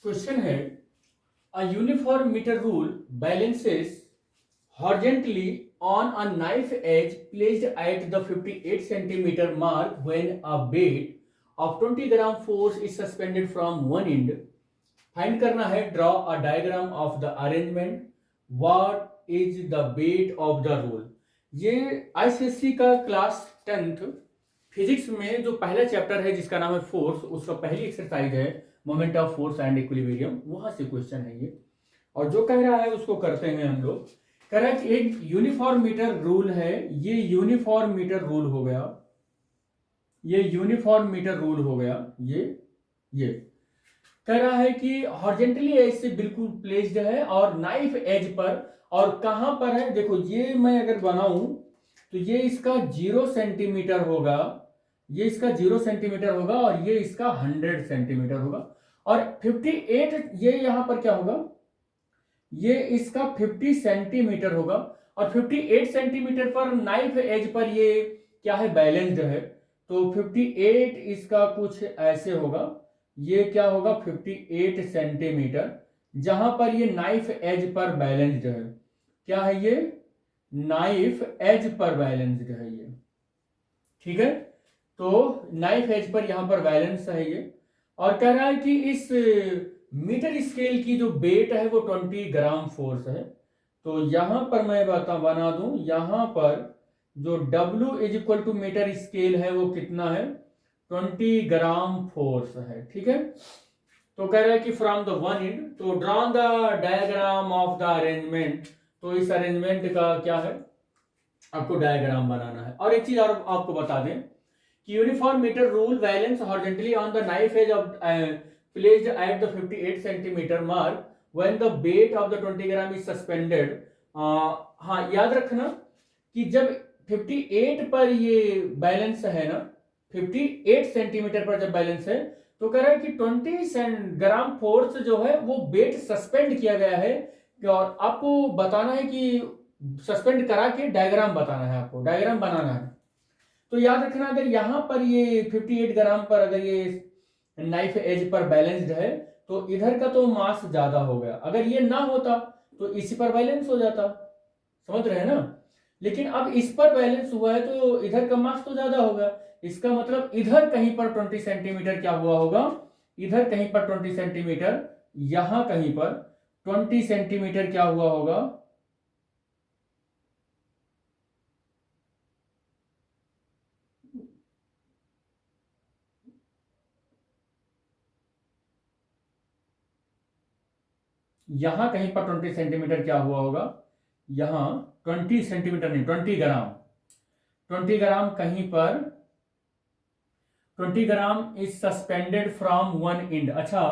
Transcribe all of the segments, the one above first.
Question है a uniform meter rule balances horizontally on a knife edge placed at the 58 centimeter mark when a weight of 20 gram force is suspended from one end. Find करना है draw a diagram of the arrangement what is the weight of the rule. ये ICSC का class 10th physics में जो पहला chapter है जिसका नाम है फोर्स, उसका पहली एक्सरसाइज है moment of force and equilibrium, वहां से क्वेश्चन है ये। और जो कह रहा है उसको करते हैं हम लोग। कह रहा है कि एक यूनिफॉर्म मीटर रूल है, ये यूनिफॉर्म मीटर रूल हो गया, ये यूनिफॉर्म मीटर रूल हो गया। ये कह रहा है कि हॉरिजॉन्टली एज से बिल्कुल प्लेस्ड है और नाइफ एज पर, और कहां पर है देखो, ये मैं अगर बनाऊं तो ये इसका 0 सेंटीमीटर होगा, ये इसका 0 सेंटीमीटर होगा और ये इसका 100 सेंटीमीटर होगा। और 58 ये यहां पर क्या होगा, ये इसका 50 सेंटीमीटर होगा। और 58 सेंटीमीटर पर नाइफ एज पर ये क्या है, बैलेंस्ड है। तो 58 इसका कुछ ऐसे होगा, ये क्या होगा 58 सेंटीमीटर, जहां पर ये नाइफ एज पर बैलेंस्ड है। क्या है ये, नाइफ एज पर बैलेंस्ड है ये, ठीक है। तो नाइफ एज पर यहां पर बैलेंस है ये। और कह रहा है कि इस मीटर स्केल की जो वेट है वो 20 ग्राम फोर्स है। तो यहां पर मैं बना दूं, यहां पर जो W is equal to metre scale है वो कितना है, 20 ग्राम फोर्स है, ठीक है। तो कह रहा है कि फ्रॉम द वन एंड, तो draw the diagram of the arrangement. तो इस अरेंजमेंट का क्या है, आपको डायग्राम बनाना है। और एक चीज और आपको बता दें कि uniform metre rule balance horizontally on the knife edge of placed at the 58 centimetre mark when the weight of the 20 gram is suspended. हाँ, याद रखना कि जब 58 पर ये बैलेंस है ना, 58 सेंटीमीटर पर जब बैलेंस है, तो कह रहा है कि 20 ग्राम फोर्स जो है वो वेट सस्पेंड किया गया है। और आपको बताना है कि सस्पेंड करा के डायग्राम बताना है, आपको डायग्राम बनाना है। तो याद रखना, अगर यहां पर ये 58 ग्राम पर अगर ये नाइफ एज पर बैलेंस्ड है तो इधर का तो मास ज्यादा हो गया, अगर ये ना होता तो इसी पर बैलेंस हो जाता, समझ रहे हैं ना। लेकिन अब इस पर बैलेंस हुआ है तो इधर का मास तो ज्यादा होगा, इसका मतलब इधर कहीं पर 20 सेंटीमीटर क्या हुआ होगा, इधर कहीं पर 20 सेंटीमीटर, यहां कहीं पर 20 सेंटीमीटर क्या हुआ होगा, यहां कहीं पर 20 सेंटीमीटर क्या हुआ होगा, यहां 20 सेंटीमीटर नहीं, 20 ग्राम, 20 ग्राम कहीं पर 20 gram is suspended from one and. अच्छा,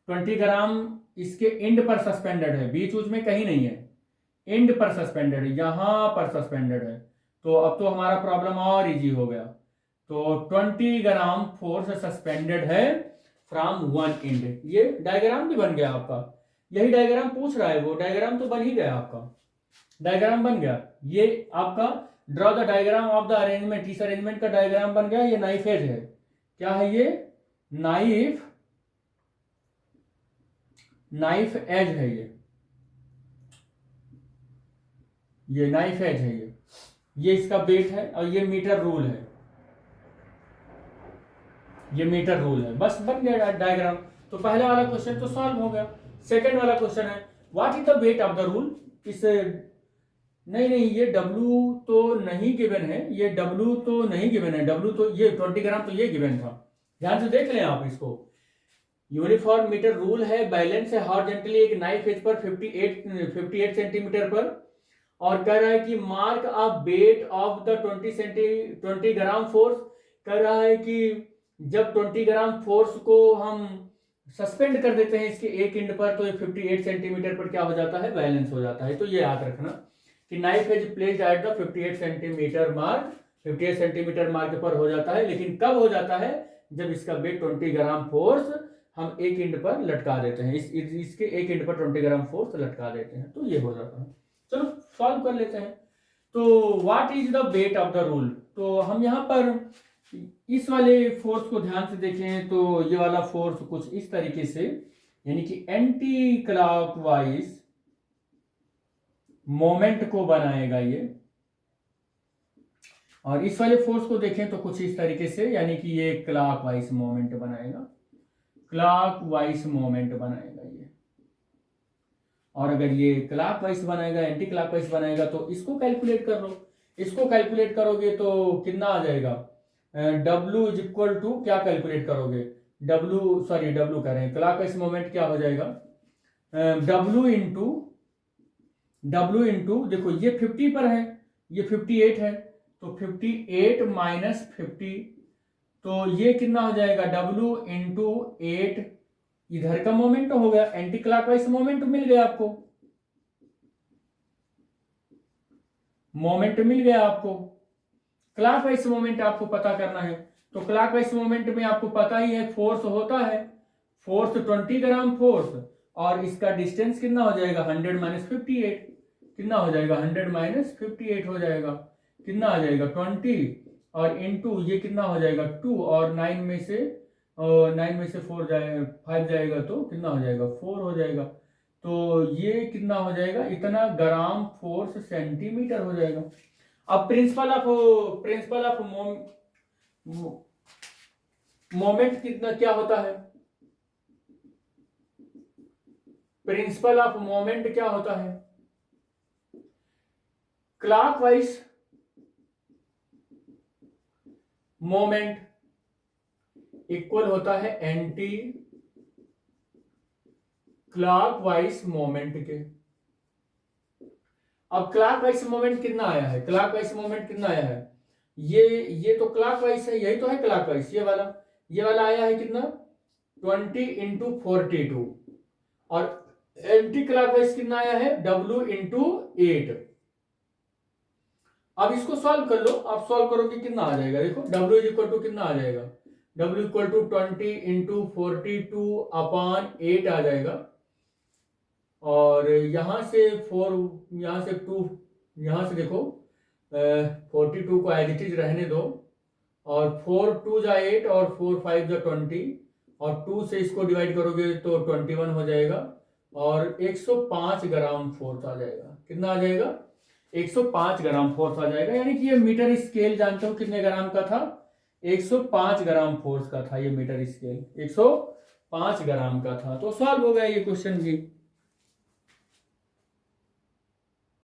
20 ग्राम इसके एंड पर सस्पेंडेड है, बीच उच में कहीं नहीं है, एंड पर सस्पेंडेड है, यहां पर सस्पेंडेड है। तो अब तो हमारा प्रॉब्लम और इजी हो गया। तो 20 ग्राम फोर्स सस्पेंडेड है फ्रॉम वन एंड। ये डायग्राम भी बन गया आपका, यही डायग्राम पूछ रहा है, वो डायग्राम तो बन ही गया आपका, डायग्राम बन गया। ये आपका draw the diagram of the arrangement, इस अरेंजमेंट का डायग्राम बन गया। ये नाइफ एज है, क्या है ये, नाइफ एज है ये नाइफ एज है ये इसका वेट है और ये मीटर रूल है, ये मीटर रूल है। बस बन गया डायग्राम। तो पहला वाला क्वेश्चन तो सॉल्व हो गया। सेकंड वाला क्वेश्चन है what is the weight of the rule. इस नहीं, ये W तो नहीं गिवन है, ये W तो नहीं गिवन है, W तो ये 20 ग्राम तो ये गिवन था, ध्यान से देख लें आप इसको। यूनिफॉर्म मीटर रूल है, बैलेंस है हॉरिजॉन्टली एक नाइफ एज पर 58 सेंटीमीटर पर, और कह रहा है कि mark a wait of the 20 gram force. कह रहा है कि जब 20 ग्राम फोर्स को हम सस्पेंड कर देते हैं इसके एक एंड पर, तो ये 58 सेंटीमीटर पर क्या हो जाता है, बैलेंस हो जाता है। तो ये याद रखना कि knife edge placed at the 58 centimetre mark, 58 centimetre mark पर हो जाता है। लेकिन कब हो जाता है, जब इसका वेट 20 ग्राम फोर्स हम एक एंड पर लटका देते हैं, इसके एक एंड पर 20 ग्राम फोर्स लटका देते हैं, तो ये हो जाता है। चलो सॉल्व कर लेते हैं। तो what is the weight of the rule. तो हम यहाँ पर इस वाले फोर्स को ध्यान से देखें तो ये वाला फोर्स कुछ इस तरीके से यानी कि एंटी क्लॉकवाइज मोमेंट को बनाएगा ये। और इस वाले फोर्स को देखें तो कुछ इस तरीके से, यानी कि ये क्लॉकवाइज मोमेंट बनाएगा, क्लॉकवाइज मोमेंट बनाएगा ये। और अगर ये क्लॉकवाइज बनाएगा, एंटी क्लॉकवाइज बनाएगा, तो इसको कैलकुलेट कर लो। इसको कैलकुलेट करोगे तो कितना आ जाएगा, W इज इक्वल टू, क्या कैलकुलेट करोगे, W कह रहे हैं, क्लॉकवाइज मोमेंट क्या हो जाएगा, W इंटू देखो ये 50 पर है, ये 58 है, तो 58 माइनस 50, तो ये कितना हो जाएगा, W इंटू 8, इधर का मोमेंट हो गया, एंटी क्लॉकवाइज मोमेंट मिल गया आपको, मोमेंट मिल गया आपको। क्लॉकवाइज मोमेंट आपको पता करना है, तो क्लॉकवाइज मोमेंट में आपको पता ही है फोर्स होता है, फोर्स 20 ग्राम फोर्स, और इसका डिस्टेंस कितना हो जाएगा, 100 माइनस 58, कितना हो जाएगा, 100 माइनस 58 हो जाएगा, कितना आ जाएगा 20, और इनटू ये कितना हो जाएगा 2, और 9 में से 5 जाएगा, तो कितना हो जाएगा 4 हो जाएगा, तो ये कितना हो जाएगा, इतना ग्राम फोर्स सेंटीमीटर हो जाएगा। अब प्रिंसिपल ऑफ मोमेंट कितना क्या होता है, प्रिंसिपल ऑफ मोमेंट क्या होता है, क्लॉकवाइज मोमेंट इक्वल होता है एंटी क्लॉकवाइज मोमेंट के। अब क्लॉकवाइज मोमेंट कितना आया है, क्लॉकवाइज मोमेंट कितना आया है, ये तो क्लॉकवाइज है, यही तो है क्लॉकवाइज, ये वाला आया है कितना, 20 इंटू 42, और एंटी क्लॉकवाइज कितना आया है, W इंटू 8। अब इसको सॉल्व कर लो, आप सॉल्व करोगे कितना आ जाएगा, देखो W इज इक्वल टू कितना आ जाएगा, W equal to 20 into 42 upon 8 आ जाएगा, और यहां से 4, यहां से 2, यहां से देखो 42 को एज इट इज रहने दो, और 4 2 जा 8, और 4 5 जा 20, और 2 से इसको डिवाइड करोगे तो 21 हो जाएगा, और 105 ग्राम फोर्स आ जाएगा, कितना आ जाएगा, 105 ग्राम फोर्स आ जाएगा। यानी कि ये मीटर स्केल जानते हो कितने ग्राम का था, 105 ग्राम फोर्स का था ये मीटर स्केल, 105 ग्राम का था। तो सॉल्व हो गया ये क्वेश्चन भी।